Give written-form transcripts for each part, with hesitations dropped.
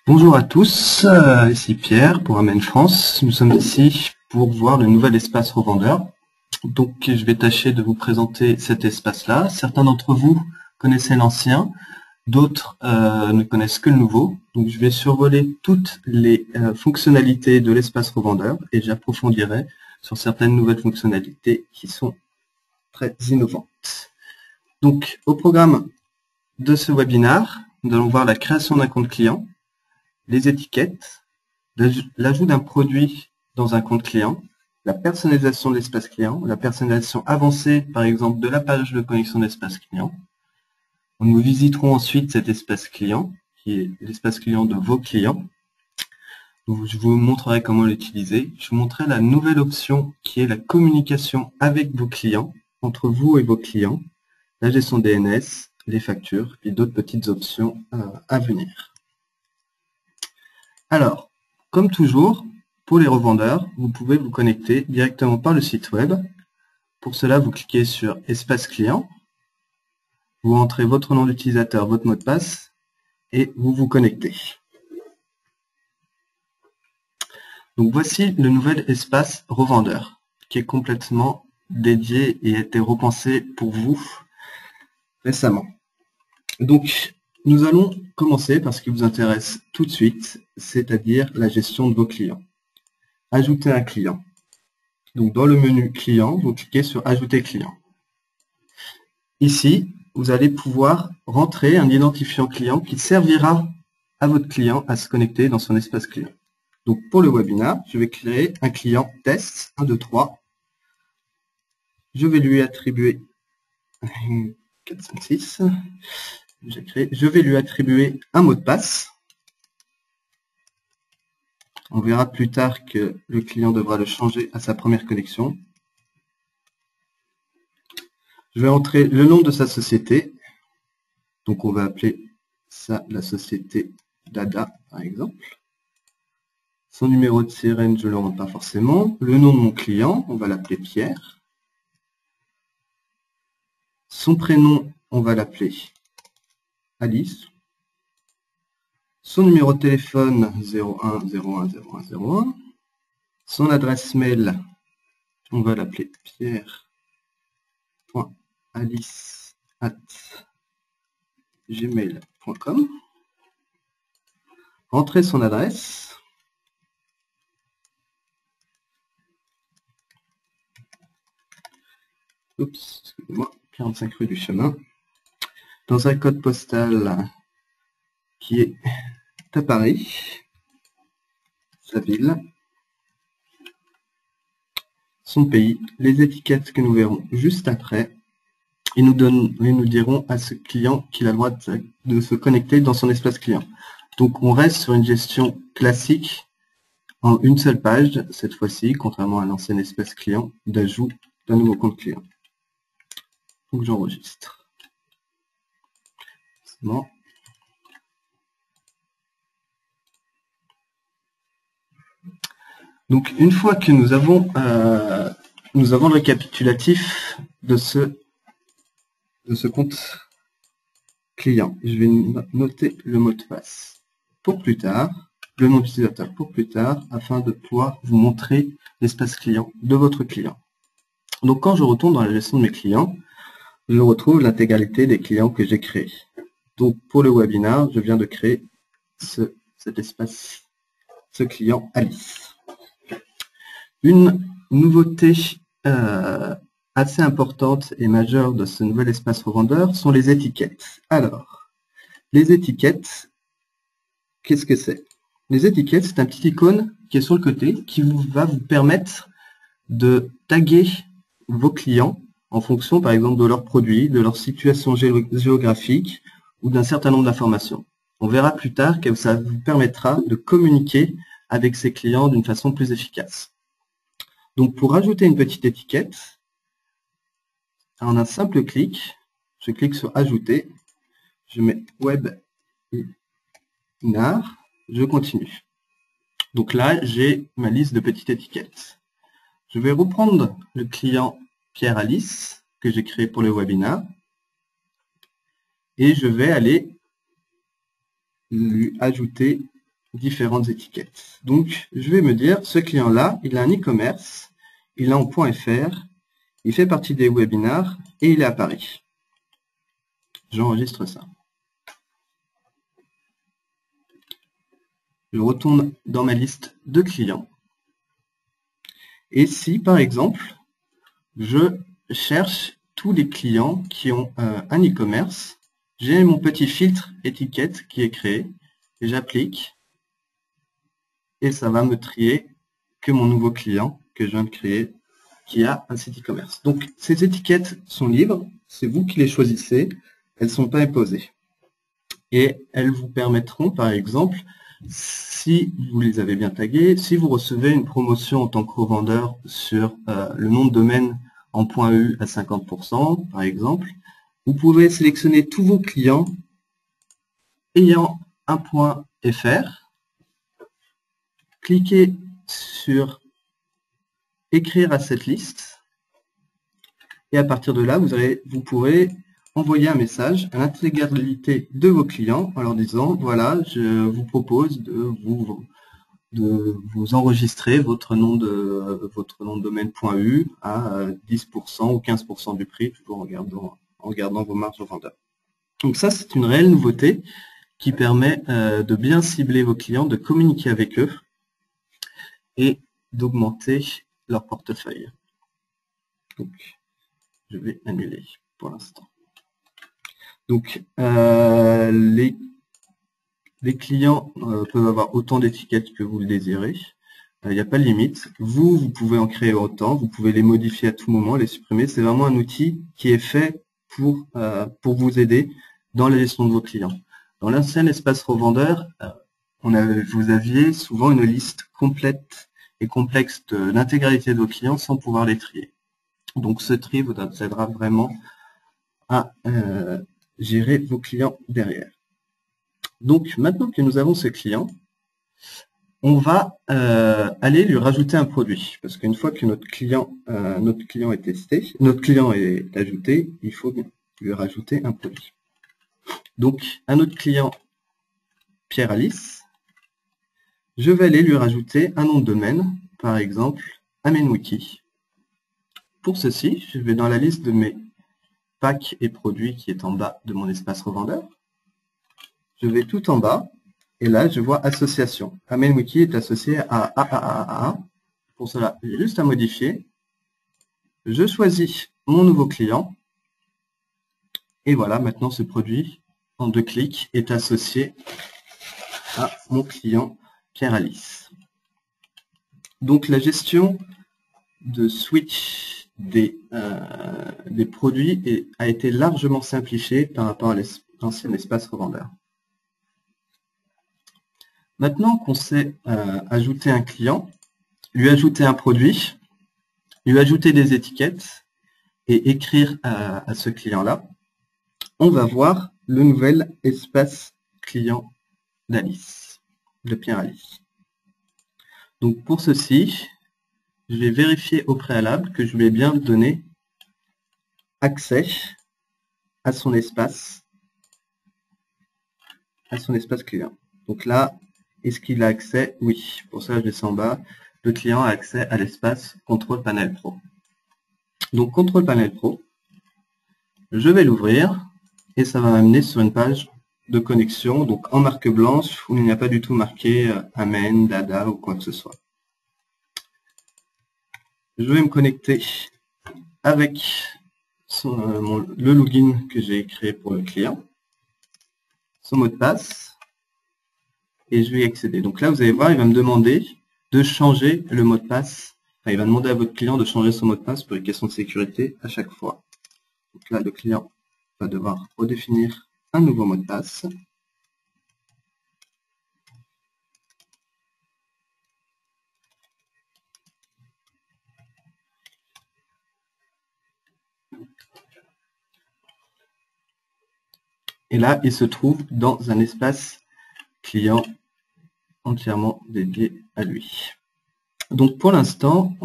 Bonjour à tous, ici Pierre pour Amen France. Nous sommes ici pour voir le nouvel espace revendeur. Donc je vais tâcher de vous présenter cet espace-là. Certains d'entre vous connaissaient l'ancien, d'autres ne connaissent que le nouveau. Donc je vais survoler toutes les fonctionnalités de l'espace revendeur et j'approfondirai sur certaines nouvelles fonctionnalités qui sont très innovantes. Donc au programme de ce webinaire, nous allons voir la création d'un compte client, les étiquettes, l'ajout d'un produit dans un compte client, la personnalisation de l'espace client, la personnalisation avancée, par exemple, de la page de connexion d'espace client. Nous visiterons ensuite cet espace client, qui est l'espace client de vos clients. Donc, je vous montrerai comment l'utiliser. Je vous montrerai la nouvelle option qui est la communication avec vos clients, entre vous et vos clients, la gestion DNS, les factures et d'autres petites options à venir. Alors, comme toujours, pour les revendeurs, vous pouvez vous connecter directement par le site web. Pour cela, vous cliquez sur Espace client, vous entrez votre nom d'utilisateur, votre mot de passe, et vous vous connectez. Donc voici le nouvel espace revendeur, qui est complètement dédié et a été repensé pour vous récemment. Donc, nous allons commencer par ce qui vous intéresse tout de suite, c'est-à-dire la gestion de vos clients. Ajouter un client. Donc, dans le menu client, vous cliquez sur Ajouter client. Ici, vous allez pouvoir rentrer un identifiant client qui servira à votre client à se connecter dans son espace client. Donc, pour le webinaire, je vais créer un client test 1, 2, 3. Je vais lui attribuer 4, 5, 6. Je vais lui attribuer un mot de passe. On verra plus tard que le client devra le changer à sa première connexion. Je vais entrer le nom de sa société. Donc on va appeler ça la société Dada, par exemple. Son numéro de sirène, je ne le rentre pas forcément. Le nom de mon client, on va l'appeler Pierre. Son prénom, on va l'appeler Alice. Son numéro de téléphone 01 01 01 01. Son adresse mail, on va l'appeler pierre.alice@gmail.com. Rentrez son adresse. Oups, excusez-moi, 45 rue du Chemin. Dans un code postal qui est à Paris, sa ville, son pays, les étiquettes que nous verrons juste après, et nous dirons à ce client qu'il a le droit de se connecter dans son espace client. Donc on reste sur une gestion classique en une seule page, cette fois-ci, contrairement à l'ancien espace client, d'ajout d'un nouveau compte client. Donc j'enregistre. C'est bon. Donc une fois que nous avons le récapitulatif de ce compte client, je vais noter le mot de passe pour plus tard, le nom d'utilisateur pour plus tard, afin de pouvoir vous montrer l'espace client de votre client. Donc quand je retourne dans la gestion de mes clients, je retrouve l'intégralité des clients que j'ai créés. Donc pour le webinaire, je viens de créer cet espace, ce client Alice. Une nouveauté assez importante et majeure de ce nouvel espace revendeur sont les étiquettes. Alors, les étiquettes, qu'est-ce que c'est? Les étiquettes, c'est un petit icône qui est sur le côté qui va vous permettre de taguer vos clients en fonction, par exemple, de leurs produits, de leur situation géographique ou d'un certain nombre d'informations. On verra plus tard que ça vous permettra de communiquer avec ces clients d'une façon plus efficace. Donc, pour ajouter une petite étiquette, en un simple clic, je clique sur Ajouter, je mets Webinar, je continue. Donc là, j'ai ma liste de petites étiquettes. Je vais reprendre le client Pierre Alice que j'ai créé pour le webinaire et je vais aller lui ajouter différentes étiquettes. Donc, je vais me dire, ce client-là, il a un e-commerce, il est en .fr, il fait partie des webinars et il est à Paris. J'enregistre ça. Je retourne dans ma liste de clients. Et si, par exemple, je cherche tous les clients qui ont un e-commerce, j'ai mon petit filtre étiquette qui est créé, et j'applique, et ça va me trier que mon nouveau client que je viens de créer, qui a un site e-commerce. Donc, ces étiquettes sont libres, c'est vous qui les choisissez, elles ne sont pas imposées. Et elles vous permettront, par exemple, si vous les avez bien taguées, si vous recevez une promotion en tant que revendeur sur le nom de domaine en .eu à 50%, par exemple, vous pouvez sélectionner tous vos clients ayant un .fr, cliquez sur écrire à cette liste, et à partir de là, vous pourrez envoyer un message à l'intégralité de vos clients en leur disant, voilà, je vous propose de vous enregistrer votre nom de domaine .eu à 10% ou 15% du prix, toujours en regardant vos marges au vendeur. Donc ça, c'est une réelle nouveauté qui permet de bien cibler vos clients, de communiquer avec eux et d'augmenter leur portefeuille. Donc, je vais annuler pour l'instant. Donc, les clients peuvent avoir autant d'étiquettes que vous le désirez. Il n'y a pas de limite. Vous pouvez en créer autant. Vous pouvez les modifier à tout moment, les supprimer. C'est vraiment un outil qui est fait pour vous aider dans la gestion de vos clients. Dans l'ancien espace revendeur, vous aviez souvent une liste complète et complexe de l'intégralité de vos clients sans pouvoir les trier. Donc, ce tri vous aidera vraiment à gérer vos clients derrière. Donc, maintenant que nous avons ce client, on va aller lui rajouter un produit. Parce qu'une fois que notre client est testé, notre client est ajouté, il faut lui rajouter un produit. Donc, à notre client Pierre-Alice, je vais aller lui rajouter un nom de domaine, par exemple, AmenWiki. Pour ceci, je vais dans la liste de mes packs et produits qui est en bas de mon espace revendeur. Je vais tout en bas, et là, je vois association. AmenWiki est associé à AAAA. Pour cela, j'ai juste à modifier. Je choisis mon nouveau client. Et voilà, maintenant ce produit, en 2 clics, est associé à mon client Pierre-Alice. Donc la de switch des produits a été largement simplifiée par rapport à l'ancien espace revendeur. Maintenant qu'on sait ajouter un client, lui ajouter un produit, lui ajouter des étiquettes et écrire à ce client-là, on va voir le nouvel espace client d'Alice, de Pierre-Alice. Donc pour ceci, je vais vérifier au préalable que je lui ai bien donné accès à son espace client. Donc là, est-ce qu'il a accès? Oui. Pour ça, je descends en bas. Le client a accès à l'espace Contrôle Panel Pro. Donc Contrôle Panel Pro, je vais l'ouvrir et ça va m'amener sur une page de connexion, donc en marque blanche où il n'y a pas du tout marqué Amen, Dada ou quoi que ce soit. Je vais me connecter avec le login que j'ai créé pour le client, son mot de passe, et je vais y accéder. Donc là, vous allez voir, il va me demander de changer le mot de passe. Enfin, il va demander à votre client de changer son mot de passe pour une question de sécurité à chaque fois. Donc là, le client va devoir redéfinir un nouveau mot de passe. Et là, il se trouve dans un espace client entièrement dédié à lui. Donc pour l'instant,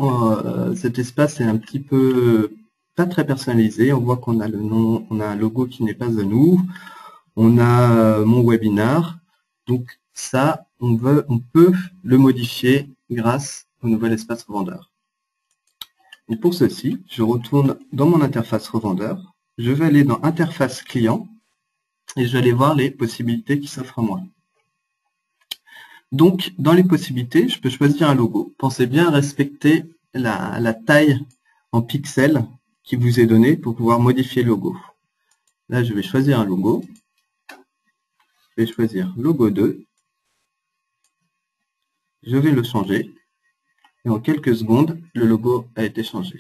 cet espace est un petit peu pas très personnalisé. On voit qu'on a le nom, on a un logo qui n'est pas à nous. On a mon webinar. Donc ça, on peut le modifier grâce au nouvel espace revendeur. Et pour ceci, je retourne dans mon interface revendeur, je vais aller dans interface client et je vais aller voir les possibilités qui s'offrent à moi. Donc, dans les possibilités, je peux choisir un logo. Pensez bien à respecter la taille en pixels qui vous est donnée pour pouvoir modifier le logo. Là, je vais choisir un logo. Je vais choisir logo 2. Je vais le changer. Et en quelques secondes, le logo a été changé.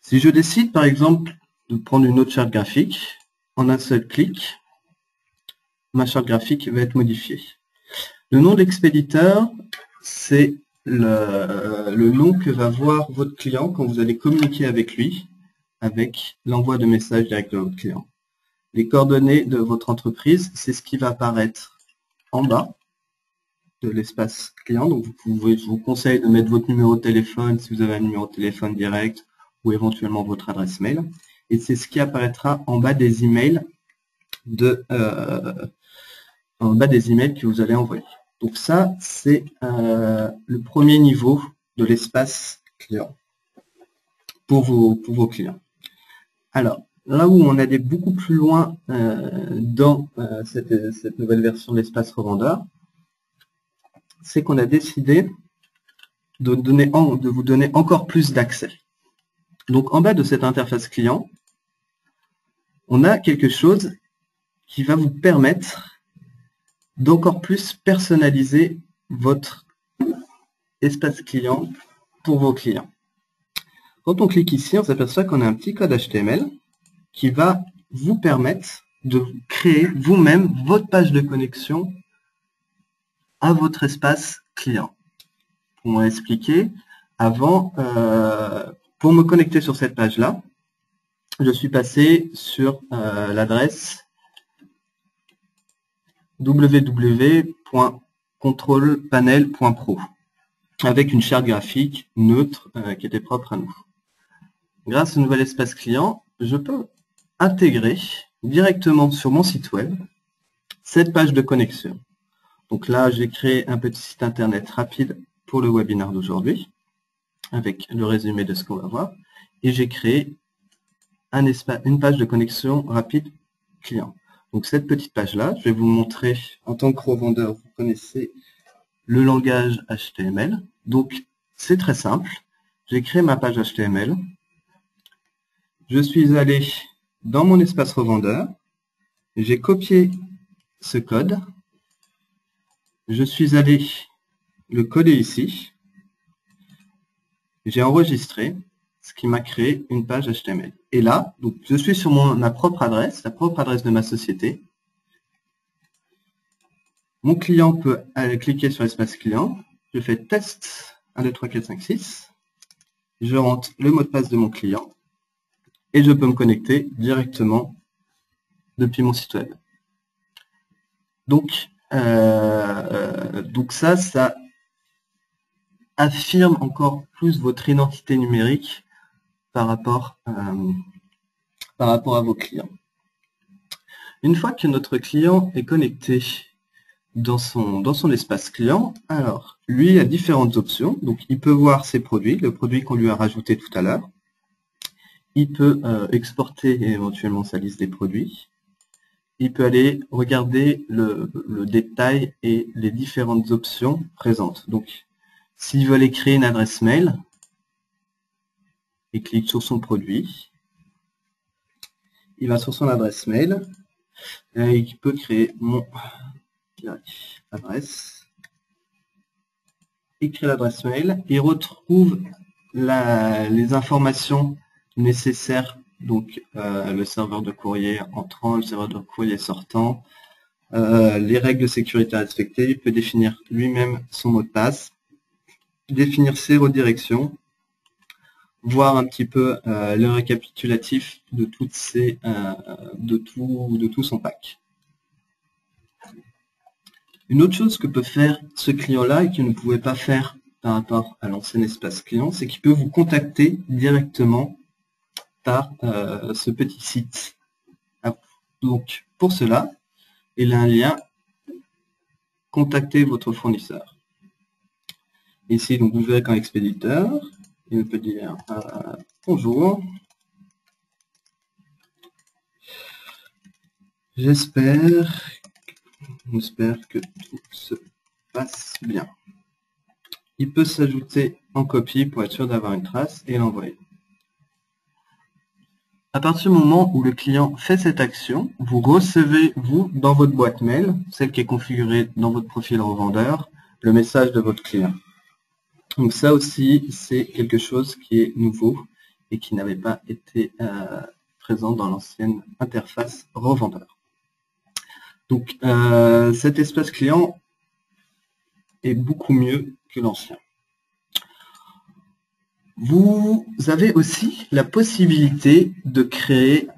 Si je décide, par exemple, de prendre une autre charte graphique, en un seul clic, ma charte graphique va être modifiée. Le nom d'expéditeur, c'est le nom que va voir votre client quand vous allez communiquer avec lui, avec l'envoi de messages direct de votre client. Les coordonnées de votre entreprise, c'est ce qui va apparaître en bas de l'espace client. Donc je vous conseille de mettre votre numéro de téléphone si vous avez un numéro de téléphone direct ou éventuellement votre adresse mail. Et c'est ce qui apparaîtra en bas des emails que vous allez envoyer. Donc ça, c'est le premier niveau de l'espace client pour vos clients. Alors, là où on allait beaucoup plus loin dans cette nouvelle version de l'espace revendeur, c'est qu'on a décidé de vous donner encore plus d'accès. Donc en bas de cette interface client, on a quelque chose qui va vous permettre d'encore plus personnaliser votre espace client pour vos clients. Quand on clique ici, on s'aperçoit qu'on a un petit code HTML qui va vous permettre de créer vous-même votre page de connexion à votre espace client. Pour m'expliquer, avant, pour me connecter sur cette page-là, je suis passé sur l'adresse www.controlpanel.pro avec une charte graphique neutre qui était propre à nous. Grâce au nouvel espace client, je peux intégrer directement sur mon site web cette page de connexion. Donc là, j'ai créé un petit site internet rapide pour le webinaire d'aujourd'hui, avec le résumé de ce qu'on va voir, et j'ai créé une page de connexion rapide client. Donc cette petite page-là, je vais vous montrer, en tant que revendeur, vous connaissez le langage HTML. Donc c'est très simple, j'ai créé ma page HTML, je suis allé dans mon espace revendeur, j'ai copié ce code, je suis allé le coller ici, j'ai enregistré, ce qui m'a créé une page HTML. Et là, donc, je suis sur ma propre adresse, la propre adresse de ma société. Mon client peut aller cliquer sur l'espace client, je fais test 1, 2, 3, 4, 5, 6, je rentre le mot de passe de mon client, et je peux me connecter directement depuis mon site web. Donc ça affirme encore plus votre identité numérique par rapport à vos clients. Une fois que notre client est connecté dans son espace client, alors lui a différentes options. Donc il peut voir ses produits, le produit qu'on lui a rajouté tout à l'heure. Il peut exporter éventuellement sa liste des produits. Il peut aller regarder le détail et les différentes options présentes. Donc, s'il veut aller créer une adresse mail, il clique sur son produit. Il va sur son adresse mail et il peut créer mon adresse. Il crée l'adresse mail. Il retrouve les informations nécessaires. Donc, le serveur de courrier entrant, le serveur de courrier sortant, les règles de sécurité à respecter. Il peut définir lui-même son mot de passe, définir ses redirections, voir un petit peu le récapitulatif de tout son pack. Une autre chose que peut faire ce client-là et qu'il ne pouvait pas faire par rapport à l'ancien espace client, c'est qu'il peut vous contacter directement par ce petit site. Donc, pour cela, il a un lien contacter votre fournisseur. Ici, donc, vous verrez qu'en expéditeur, il peut dire bonjour, j'espère que tout se passe bien. Il peut s'ajouter en copie pour être sûr d'avoir une trace et l'envoyer. À partir du moment où le client fait cette action, vous recevez, vous, dans votre boîte mail, celle qui est configurée dans votre profil revendeur, le message de votre client. Donc ça aussi, c'est quelque chose qui est nouveau et qui n'avait pas été présent dans l'ancienne interface revendeur. Donc cet espace client est beaucoup mieux que l'ancien. Vous avez aussi la possibilité de créer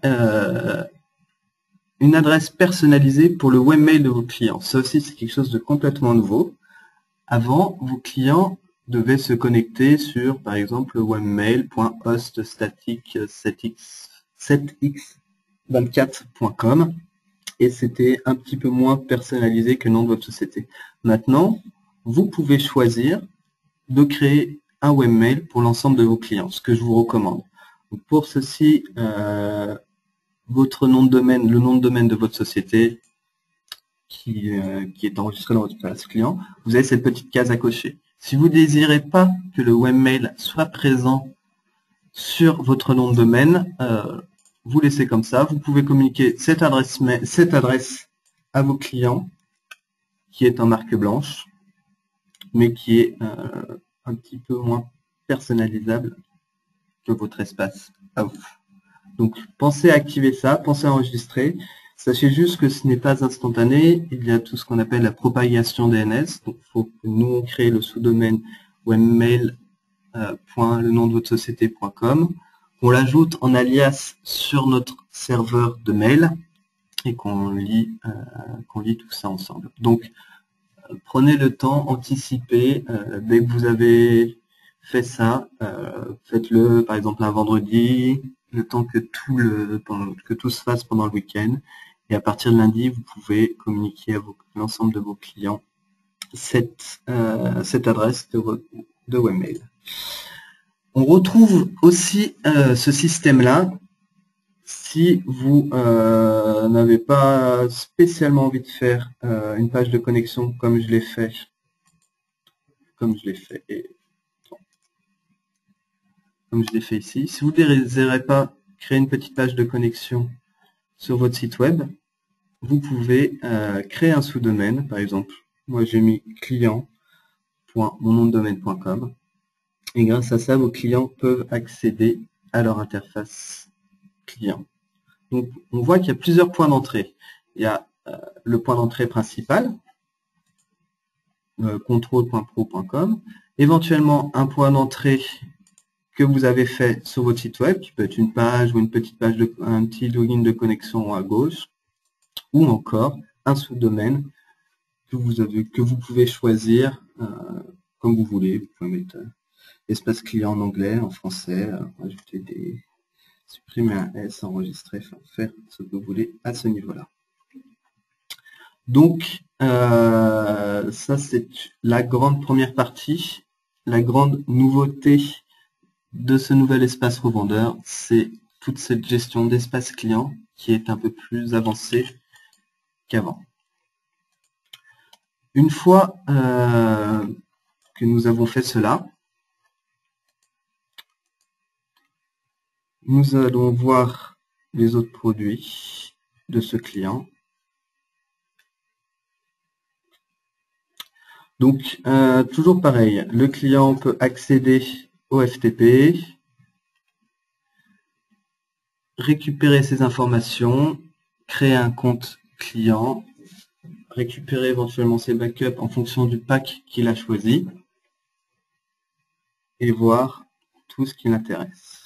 une adresse personnalisée pour le webmail de vos clients. Ça aussi, c'est quelque chose de complètement nouveau. Avant, vos clients devaient se connecter sur, par exemple, webmail.hoststatic7x24.com et c'était un petit peu moins personnalisé que le nom de votre société. Maintenant, vous pouvez choisir de créer un webmail pour l'ensemble de vos clients, ce que je vous recommande. Donc pour ceci, votre nom de domaine, le nom de domaine de votre société qui est enregistré dans votre espace client, vous avez cette petite case à cocher. Si vous ne désirez pas que le webmail soit présent sur votre nom de domaine, vous laissez comme ça. Vous pouvez communiquer cette adresse à vos clients qui est en marque blanche, mais qui est un petit peu moins personnalisable que votre espace à vous. Donc, pensez à activer ça, pensez à enregistrer. Sachez juste que ce n'est pas instantané. Il y a tout ce qu'on appelle la propagation DNS. Donc, il faut que nous, on crée le sous-domaine webmail.le nom de votre société.com. On l'ajoute en alias sur notre serveur de mail et qu'on lit tout ça ensemble. Donc, prenez le temps, anticipez. Dès que vous avez fait ça, faites-le par exemple un vendredi, le temps que tout se fasse pendant le week-end. Et à partir de lundi, vous pouvez communiquer à l'ensemble de vos clients cette adresse de webmail. On retrouve aussi ce système-là si vous n'avez pas spécialement envie de faire une page de connexion comme je l'ai fait. Comme je l'ai fait ici. Si vous ne désirez pas créer une petite page de connexion sur votre site web, vous pouvez créer un sous-domaine. Par exemple, moi j'ai mis client.monnomdedomaine.com et grâce à ça, vos clients peuvent accéder à leur interface client. Donc, on voit qu'il y a plusieurs points d'entrée. Il y a le point d'entrée principal, control.pro.com, éventuellement un point d'entrée que vous avez fait sur votre site web, qui peut être une page ou une petite page un petit login de connexion à gauche, ou encore un sous-domaine que vous pouvez choisir comme vous voulez. Vous pouvez mettre espace client en anglais, en français, ajouter supprimer un S, enregistrer, faire ce que vous voulez à ce niveau-là. Donc, ça c'est la grande première partie. La grande nouveauté de ce nouvel espace revendeur, c'est toute cette gestion d'espace client qui est un peu plus avancée qu'avant. Une fois que nous avons fait cela, nous allons voir les autres produits de ce client. Donc, toujours pareil, le client peut accéder au FTP, récupérer ses informations, créer un compte client, récupérer éventuellement ses backups en fonction du pack qu'il a choisi et voir tout ce qui l'intéresse.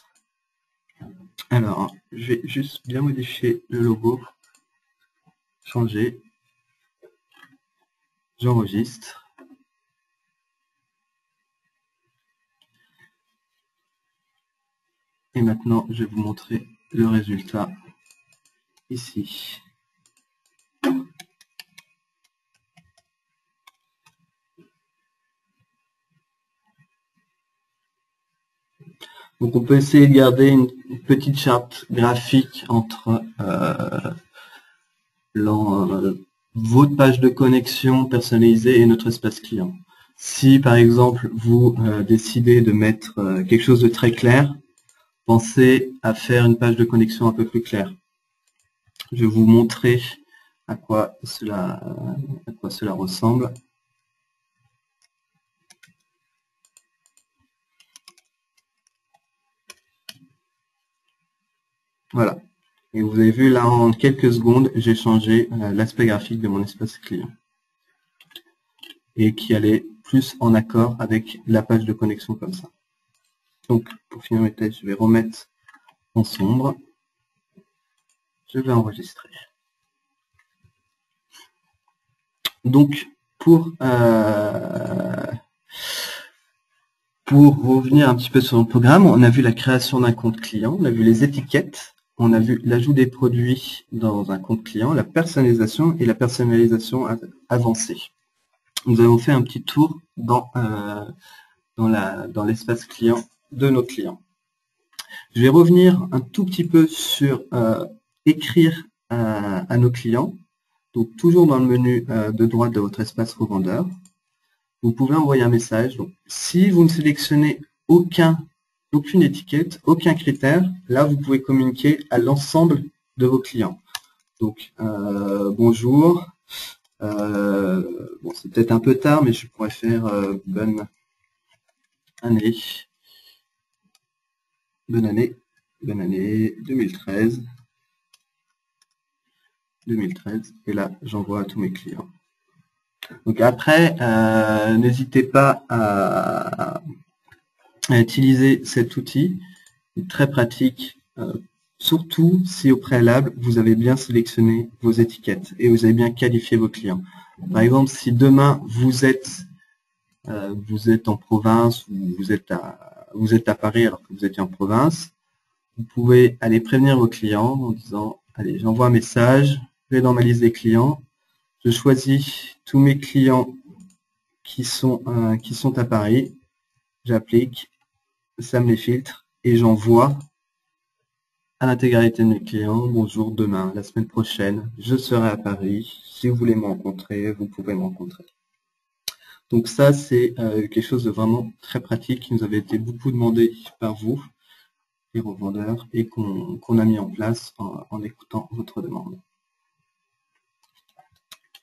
Alors, je vais juste bien modifier le logo, changer, j'enregistre. Et maintenant, je vais vous montrer le résultat ici. Donc on peut essayer de garder une petite charte graphique entre votre page de connexion personnalisée et notre espace client. Si par exemple vous décidez de mettre quelque chose de très clair, pensez à faire une page de connexion un peu plus claire. Je vais vous montrer à quoi cela ressemble. Voilà. Et vous avez vu là en quelques secondes, j'ai changé l'aspect graphique de mon espace client. Et qui allait plus en accord avec la page de connexion comme ça. Donc pour finir mes tests, je vais remettre en sombre. Je vais enregistrer. Donc pour revenir un petit peu sur le programme, on a vu la création d'un compte client, on a vu les étiquettes, on a vu l'ajout des produits dans un compte client, la personnalisation et la personnalisation avancée. Nous avons fait un petit tour dans l'espace client de nos clients. Je vais revenir un tout petit peu sur écrire à nos clients. Donc toujours dans le menu de droite de votre espace revendeur, vous pouvez envoyer un message. Donc, si vous ne sélectionnez aucune étiquette, aucun critère, là vous pouvez communiquer à l'ensemble de vos clients. Donc bonjour. Bon, c'est peut-être un peu tard, mais je pourrais faire bonne année 2013. Et là, j'envoie à tous mes clients. Donc après, n'hésitez pas à utiliser cet outil, très pratique, surtout si au préalable, vous avez bien sélectionné vos étiquettes et vous avez bien qualifié vos clients. Par exemple, si demain, vous êtes en province ou vous êtes à Paris alors que vous étiez en province, vous pouvez aller prévenir vos clients en disant, allez, j'envoie un message, je vais dans ma liste des clients, je choisis tous mes clients qui sont à Paris, j'applique, ça me les filtre et j'envoie à l'intégralité de mes clients, bonjour, demain, la semaine prochaine, je serai à Paris, si vous voulez me rencontrer, vous pouvez me rencontrer. Donc ça, c'est quelque chose de vraiment très pratique qui nous avait été beaucoup demandé par vous, les revendeurs, et qu'on a mis en place en écoutant votre demande.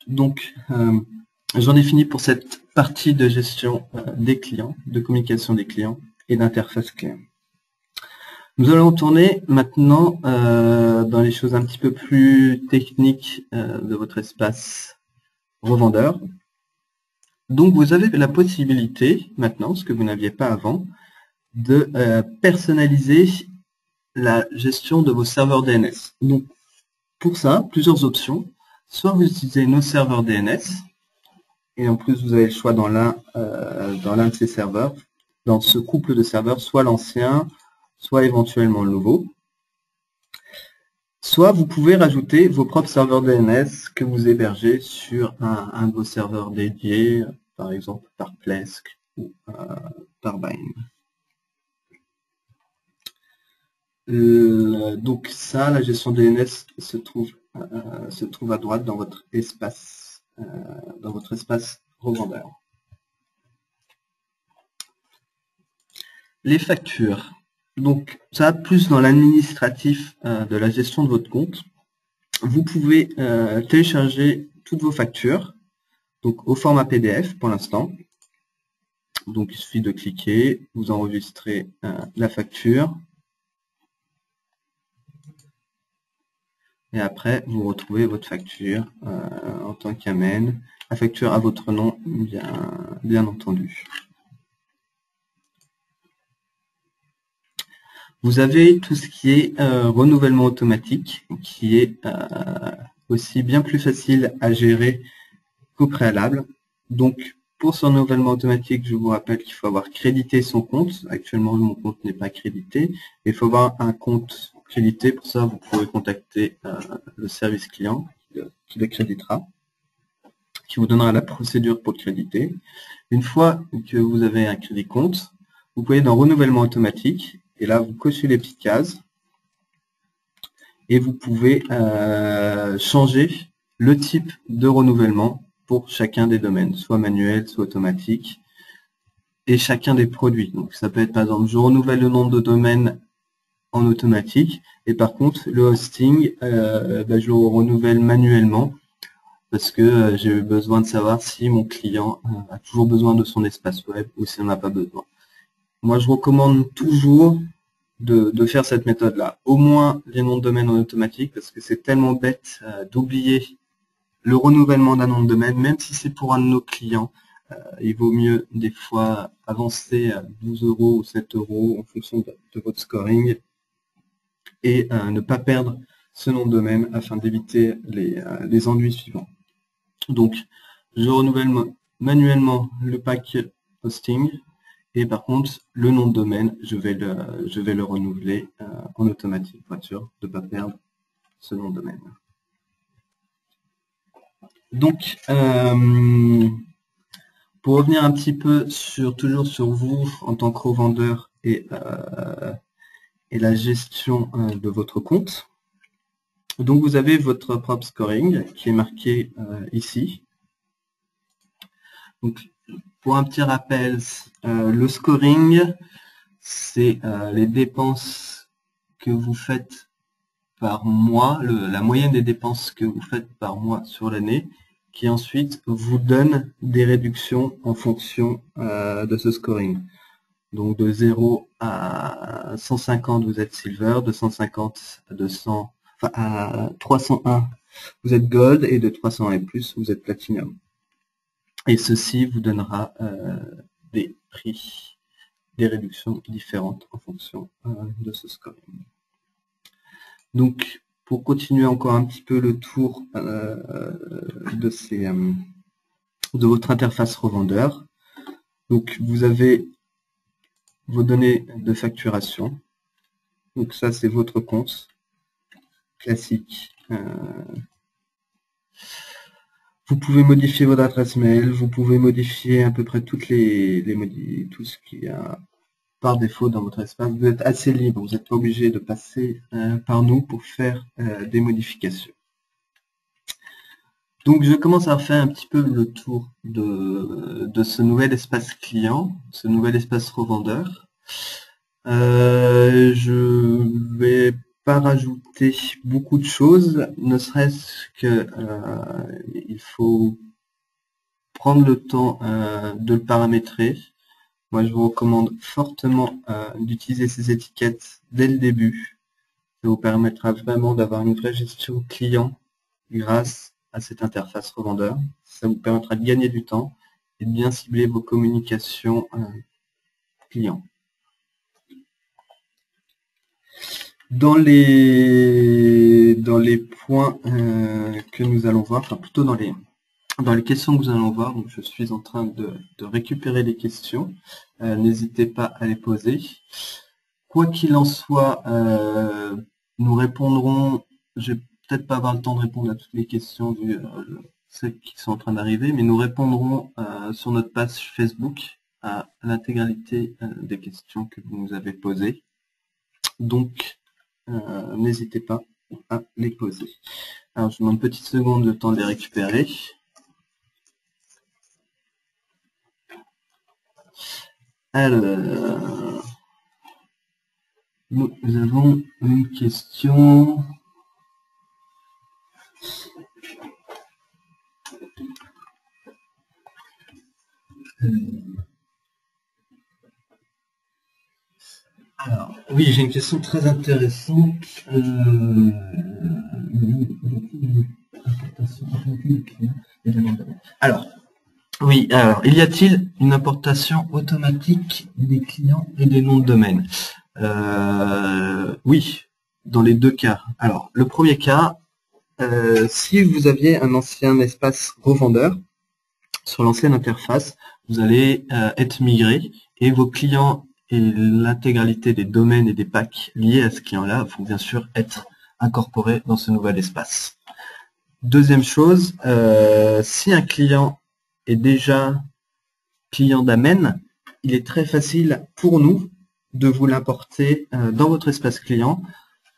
Donc, j'en ai fini pour cette partie de gestion des clients, de communication des clients et d'interface client. Nous allons tourner maintenant dans les choses un petit peu plus techniques de votre espace revendeur. Donc, vous avez la possibilité maintenant, ce que vous n'aviez pas avant, de personnaliser la gestion de vos serveurs DNS. Donc, pour ça, plusieurs options. Soit vous utilisez nos serveurs DNS, et en plus vous avez le choix dans l'un de ces serveurs, dans ce couple de serveurs, soit l'ancien, soit éventuellement le nouveau. Soit vous pouvez rajouter vos propres serveurs DNS que vous hébergez sur un de vos serveurs dédiés, par exemple par Plesk ou par Bind. Donc ça, la gestion DNS se trouve à droite dans votre espace revendeur. Les factures. Donc ça, plus dans l'administratif de la gestion de votre compte, vous pouvez télécharger toutes vos factures, donc au format PDF pour l'instant. Donc il suffit de cliquer, vous enregistrez la facture. Et après, vous retrouvez votre facture en tant qu'amène. La facture à votre nom, bien entendu. Vous avez tout ce qui est renouvellement automatique, qui est aussi bien plus facile à gérer qu'au préalable. Donc, pour ce renouvellement automatique, je vous rappelle qu'il faut avoir crédité son compte. Actuellement, mon compte n'est pas crédité. Il faut avoir un compte crédité. Pour ça, vous pouvez contacter le service client qui le créditera, qui vous donnera la procédure pour le créditer. Une fois que vous avez un crédit compte, vous pouvez dans renouvellement automatique Et là, vous cochez les petites cases et vous pouvez changer le type de renouvellement pour chacun des domaines, soit manuel, soit automatique, et chacun des produits. Donc ça peut être par exemple, je renouvelle le nombre de domaines en automatique, et par contre le hosting, je le renouvelle manuellement, parce que j'ai eu besoin de savoir si mon client a toujours besoin de son espace web ou s'il n'en a pas besoin. Moi, je recommande toujours de faire cette méthode-là. Au moins les noms de domaine en automatique, parce que c'est tellement bête d'oublier le renouvellement d'un nom de domaine, même si c'est pour un de nos clients. Il vaut mieux des fois avancer à 12 € ou 7 € en fonction de votre scoring et ne pas perdre ce nom de domaine afin d'éviter les ennuis suivants. Donc, je renouvelle manuellement le pack hosting et par contre, le nom de domaine, je vais le renouveler en automatique, pour être sûr de ne pas perdre ce nom de domaine. Donc, pour revenir un petit peu toujours sur vous en tant que revendeur et la gestion de votre compte. Donc vous avez votre propre scoring qui est marqué ici. Donc pour un petit rappel, le scoring, c'est les dépenses que vous faites par mois, la moyenne des dépenses que vous faites par mois sur l'année, qui ensuite vous donne des réductions en fonction de ce scoring. Donc de 0 à 150, vous êtes silver, de 150 à 200, enfin à 301, vous êtes gold, et de 301 et plus, vous êtes platinum. Et ceci vous donnera des prix, des réductions différentes en fonction de ce scoring. Donc, pour continuer encore un petit peu le tour de votre interface revendeur, donc vous avez vos données de facturation. Donc ça, c'est votre compte classique. Vous pouvez modifier votre adresse mail, vous pouvez modifier à peu près tout ce qu'il y a par défaut dans votre espace. Vous êtes assez libre, vous n'êtes pas obligé de passer par nous pour faire des modifications. Donc je commence à faire un petit peu le tour de ce nouvel espace client, ce nouvel espace revendeur. Je vais pas rajouter beaucoup de choses, ne serait-ce que il faut prendre le temps de le paramétrer. Moi, je vous recommande fortement d'utiliser ces étiquettes dès le début. Ça vous permettra vraiment d'avoir une vraie gestion client grâce à cette interface revendeur. Ça vous permettra de gagner du temps et de bien cibler vos communications clients. Dans les points que nous allons voir, enfin plutôt dans les questions que nous allons voir, donc je suis en train de récupérer les questions. N'hésitez pas à les poser. Quoi qu'il en soit, nous répondrons. Je vais peut-être pas avoir le temps de répondre à toutes les questions vu celles qui sont en train d'arriver, mais nous répondrons sur notre page Facebook à l'intégralité des questions que vous nous avez posées. Donc, n'hésitez pas à les poser. Alors, je vous demande une petite seconde le temps de les récupérer. Alors, nous avons une question. Alors, oui, j'ai une question très intéressante. Alors, oui, alors, y a-t-il une importation automatique des clients et des noms de domaine? Oui, dans les deux cas. Alors, le premier cas, si vous aviez un ancien espace revendeur, sur l'ancienne interface, vous allez être migré et vos clients et l'intégralité des domaines et des packs liés à ce client-là vont bien sûr être incorporés dans ce nouvel espace. Deuxième chose, si un client est déjà client d'Amen, il est très facile pour nous de vous l'importer dans votre espace client.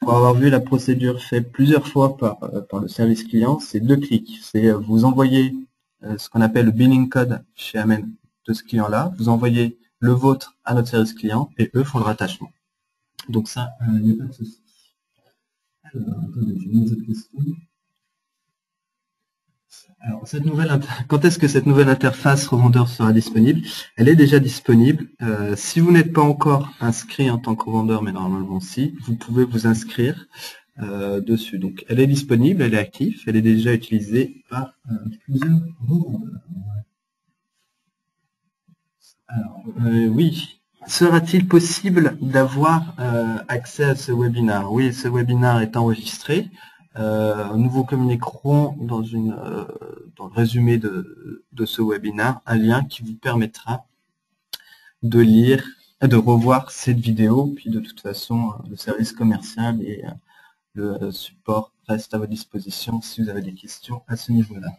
Pour avoir vu la procédure faite plusieurs fois par le service client, c'est 2 clics. C'est vous envoyez ce qu'on appelle le billing code chez Amen de ce client-là, vous envoyez le vôtre à notre service client et eux font le rattachement. Donc ça, il n'y a pas de souci. Alors, attendez, j'ai une autre question. Alors, quand est-ce que cette nouvelle interface revendeur sera disponible? Elle est déjà disponible. Si vous n'êtes pas encore inscrit en tant que revendeur, mais normalement si, vous pouvez vous inscrire dessus. Donc, elle est disponible, elle est active, elle est déjà utilisée par plusieurs revendeurs. Alors, oui. Sera-t-il possible d'avoir accès à ce webinaire? Oui, ce webinaire est enregistré. Nous vous communiquerons dans le résumé de ce webinaire un lien qui vous permettra de revoir cette vidéo. Puis de toute façon, le service commercial et le support restent à votre disposition si vous avez des questions à ce niveau-là.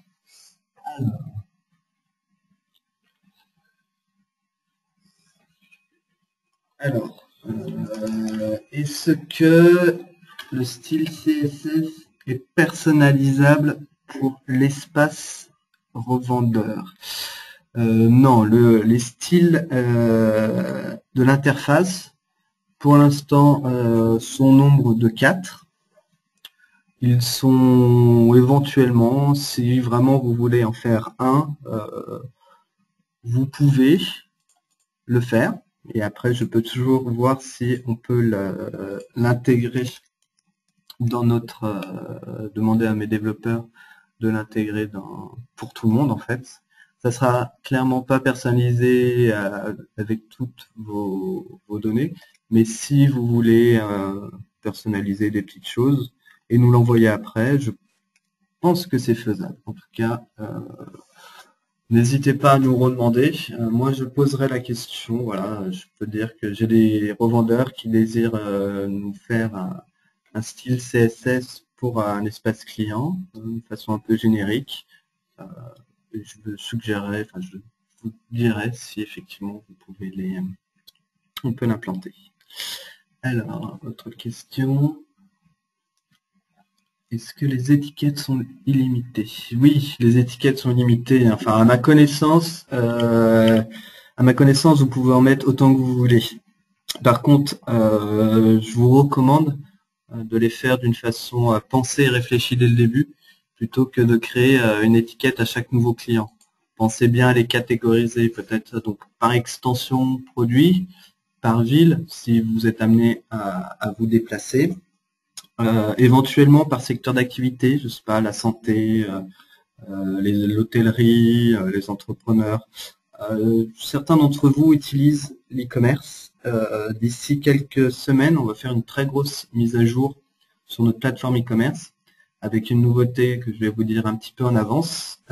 Alors, est-ce que le style CSS est personnalisable pour l'espace revendeur? Non, les styles de l'interface, pour l'instant, sont au nombre de 4. Ils sont éventuellement, si vraiment vous voulez en faire un, vous pouvez le faire. Et après, je peux toujours voir si on peut l'intégrer dans demander à mes développeurs de l'intégrer pour tout le monde en fait. Ça sera clairement pas personnalisé avec toutes vos données, mais si vous voulez personnaliser des petites choses et nous l'envoyer après, je pense que c'est faisable. En tout cas, n'hésitez pas à nous redemander. Moi, je poserai la question. Voilà, je peux dire que j'ai des revendeurs qui désirent nous faire un style CSS pour un espace client, de façon un peu générique. Et je vous dirai si effectivement on peut l'implanter. Alors, autre question. Est-ce que les étiquettes sont illimitées? Oui, les étiquettes sont limitées. Enfin, à ma connaissance, vous pouvez en mettre autant que vous voulez. Par contre, je vous recommande de les faire d'une façon pensée et réfléchie dès le début, plutôt que de créer une étiquette à chaque nouveau client. Pensez bien à les catégoriser, peut-être donc par extension produit, par ville, si vous êtes amené à vous déplacer. Éventuellement par secteur d'activité, je sais pas, la santé, l'hôtellerie, les entrepreneurs. Certains d'entre vous utilisent l'e-commerce. D'ici quelques semaines, on va faire une très grosse mise à jour sur notre plateforme e-commerce avec une nouveauté que je vais vous dire un petit peu en avance,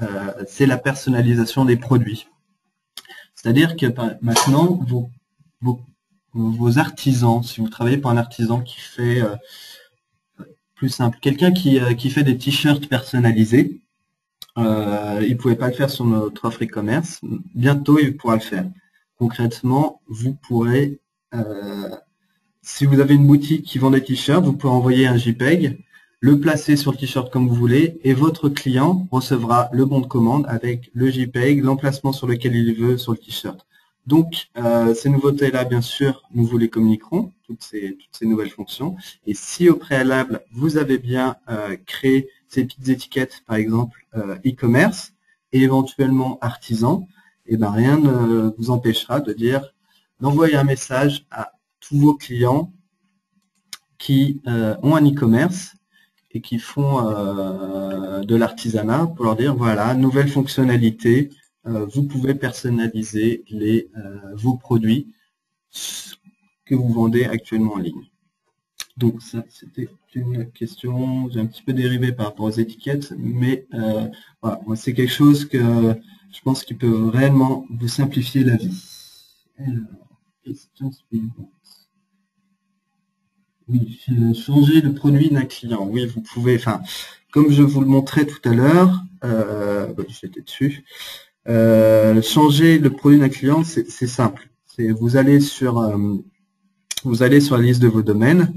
c'est la personnalisation des produits. C'est-à-dire que maintenant, vos artisans, si vous travaillez pour un artisan qui fait plus simple, quelqu'un qui fait des t-shirts personnalisés, il ne pouvait pas le faire sur notre offre e-commerce. Bientôt, il pourra le faire. Concrètement, vous pourrez, si vous avez une boutique qui vend des t-shirts, vous pouvez envoyer un JPEG, le placer sur le t-shirt comme vous voulez, et votre client recevra le bon de commande avec le JPEG, l'emplacement sur lequel il veut sur le t-shirt. Donc, ces nouveautés-là, bien sûr, nous vous les communiquerons, toutes ces nouvelles fonctions. Et si au préalable, vous avez bien créé ces petites étiquettes, par exemple e-commerce, et éventuellement artisan, et ben rien ne vous empêchera d'envoyer un message à tous vos clients qui ont un e-commerce et qui font de l'artisanat pour leur dire, voilà, nouvelle fonctionnalité, vous pouvez personnaliser vos produits que vous vendez actuellement en ligne. Donc ça, c'était une question, j'ai un petit peu dérivé par rapport aux étiquettes, mais voilà, moi c'est quelque chose que je pense qui peut réellement vous simplifier la vie. Alors, question suivante. Oui, changer le produit d'un client. Oui, vous pouvez, enfin, comme je vous le montrais tout à l'heure, j'étais dessus, changer le produit d'un client, c'est simple. Vous allez sur vous allez sur la liste de vos domaines,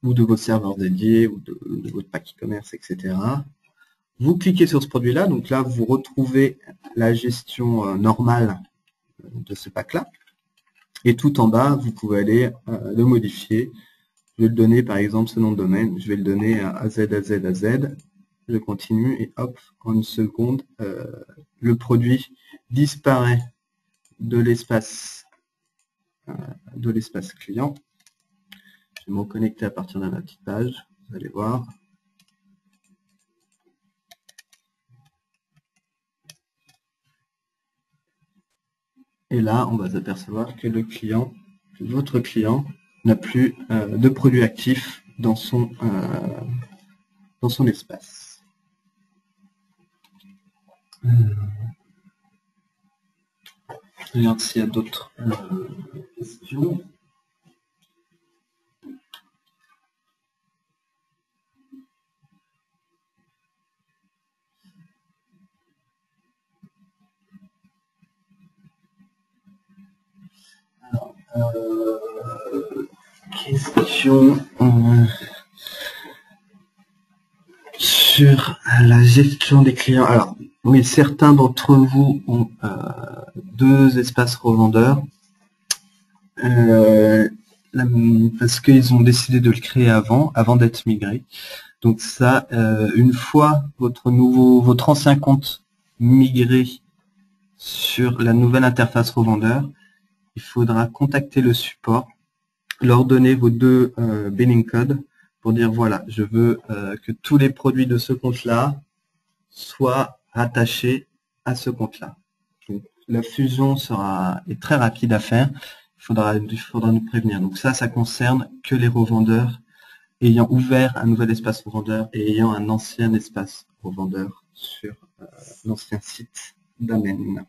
ou de vos serveurs dédiés, ou de votre pack e-commerce, etc. Vous cliquez sur ce produit-là, donc là, vous retrouvez la gestion normale de ce pack-là. Et tout en bas, vous pouvez aller le modifier. Je vais le donner, par exemple, ce nom de domaine. Je vais le donner à AZ. Je continue et hop, en une seconde, le produit disparaît de l'espace client. Je vais me reconnecter à partir de ma petite page. Vous allez voir. Et là, on va s'apercevoir que votre client n'a plus de produits actifs dans son espace. Je regarde s'il y a d'autres questions. Question sur la gestion des clients. Alors, oui, certains d'entre vous ont deux espaces revendeurs parce qu'ils ont décidé de le créer avant d'être migré. Donc ça, une fois votre ancien compte migré sur la nouvelle interface revendeur, il faudra contacter le support, leur donner vos deux billing codes pour dire voilà, je veux que tous les produits de ce compte-là soient rattachés à ce compte-là. Donc la fusion est très rapide à faire. Il faudra nous prévenir. Donc ça concerne que les revendeurs ayant ouvert un nouvel espace revendeur et ayant un ancien espace revendeur sur l'ancien site d'Amen.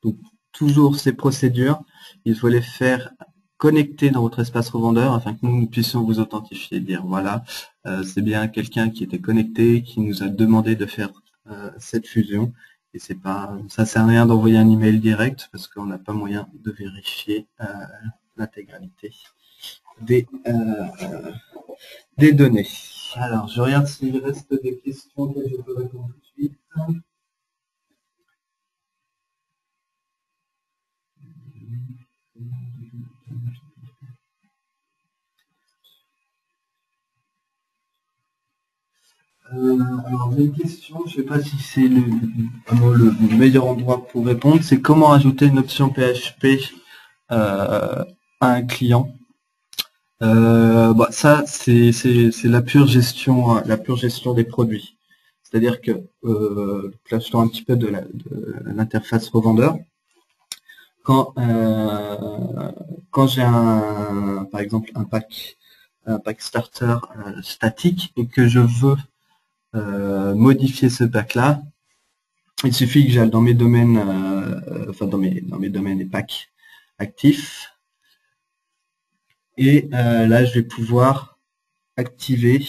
Donc toujours ces procédures, il faut les faire connecter dans votre espace revendeur afin que nous puissions vous authentifier, dire voilà, c'est bien quelqu'un qui était connecté, qui nous a demandé de faire cette fusion. Et ça sert à rien d'envoyer un email direct parce qu'on n'a pas moyen de vérifier l'intégralité des données. Alors, je regarde s'il reste des questions auxquelles je peux répondre tout de suite. Alors, j'ai une question, je ne sais pas si c'est le meilleur endroit pour répondre, c'est comment ajouter une option PHP à un client. Ça, c'est la pure gestion des produits. C'est-à-dire que là, je parle un petit peu de l'interface revendeur. Quand j'ai par exemple un pack starter statique et que je veux modifier ce pack-là, il suffit que j'aille dans mes domaines, dans mes domaines et packs actifs. Et là, je vais pouvoir activer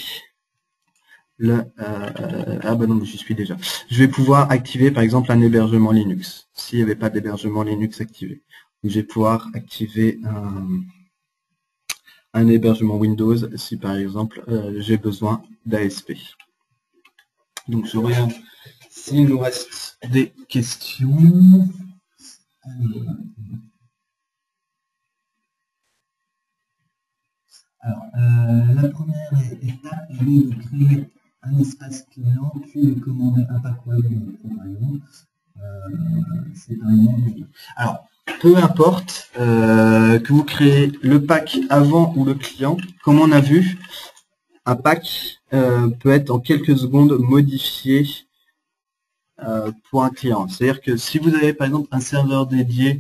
j'y suis déjà. Je vais pouvoir activer, par exemple, un hébergement Linux, s'il n'y avait pas d'hébergement Linux activé. Donc, je vais pouvoir activer un hébergement Windows si, par exemple, j'ai besoin d'ASP. Donc, je regarde s'il nous reste des questions. Alors, la première étape est de créer un espace client, puis de commander un pack web, par exemple. C'est par exemple. Alors, peu importe que vous créez le pack avant ou le client, comme on a vu, un pack peut être en quelques secondes modifié pour un client. C'est-à-dire que si vous avez par exemple un serveur dédié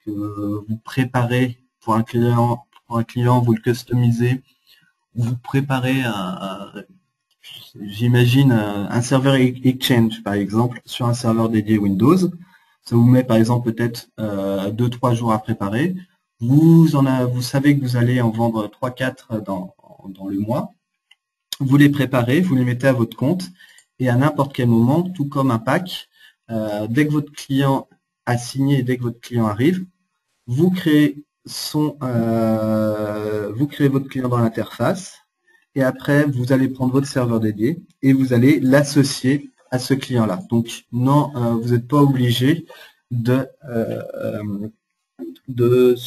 que vous préparez pour un client, vous le customisez, vous préparez j'imagine un serveur Exchange par exemple sur un serveur dédié Windows. Ça vous met par exemple peut-être 2-3 jours à préparer. Vous savez que vous allez en vendre 3-4 dans le mois. Vous les préparez, vous les mettez à votre compte et à n'importe quel moment, tout comme un pack, dès que votre client a signé et dès que votre client arrive, vous créez sont, vous créez votre client dans l'interface, et après vous allez prendre votre serveur dédié et vous allez l'associer à ce client-là. Donc non, vous n'êtes pas obligé de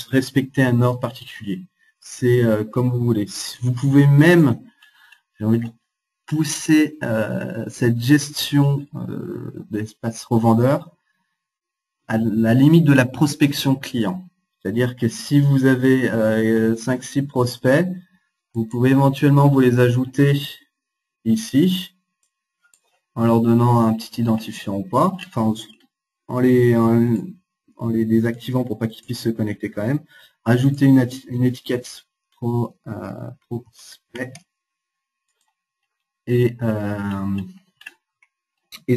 respecter un ordre particulier. C'est comme vous voulez. Vous pouvez même, j'ai envie de pousser cette gestion d'espace revendeur à la limite de la prospection client. C'est-à-dire que si vous avez 5-6 prospects, vous pouvez éventuellement vous les ajouter ici, en leur donnant un petit identifiant ou pas, enfin, en les désactivant pour pas qu'ils puissent se connecter quand même. Ajouter une étiquette prospect et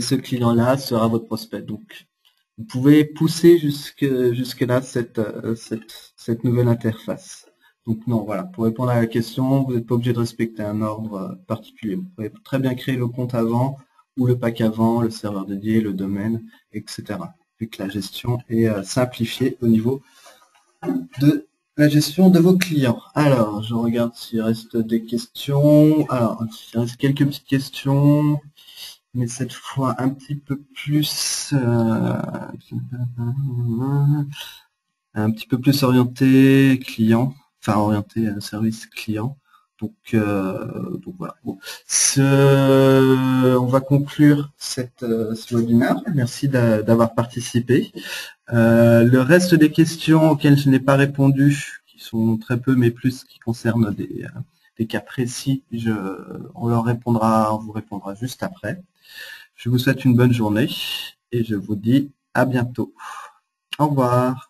ce client-là sera votre prospect. Donc, vous pouvez pousser jusque-là cette nouvelle interface. Donc non, voilà, pour répondre à la question, vous n'êtes pas obligé de respecter un ordre particulier. Vous pouvez très bien créer le compte avant, ou le pack avant, le serveur dédié, le domaine, etc. Vu que la gestion est simplifiée au niveau de la gestion de vos clients. Alors, je regarde s'il reste des questions. Alors, il reste quelques petites questions, mais cette fois un petit peu plus orienté client, enfin orienté service client. Donc voilà. Bon. On va conclure ce webinaire. Merci d'avoir participé. Le reste des questions auxquelles je n'ai pas répondu, qui sont très peu, mais plus qui concernent des cas précis, on vous répondra juste après. Je vous souhaite une bonne journée et je vous dis à bientôt. Au revoir.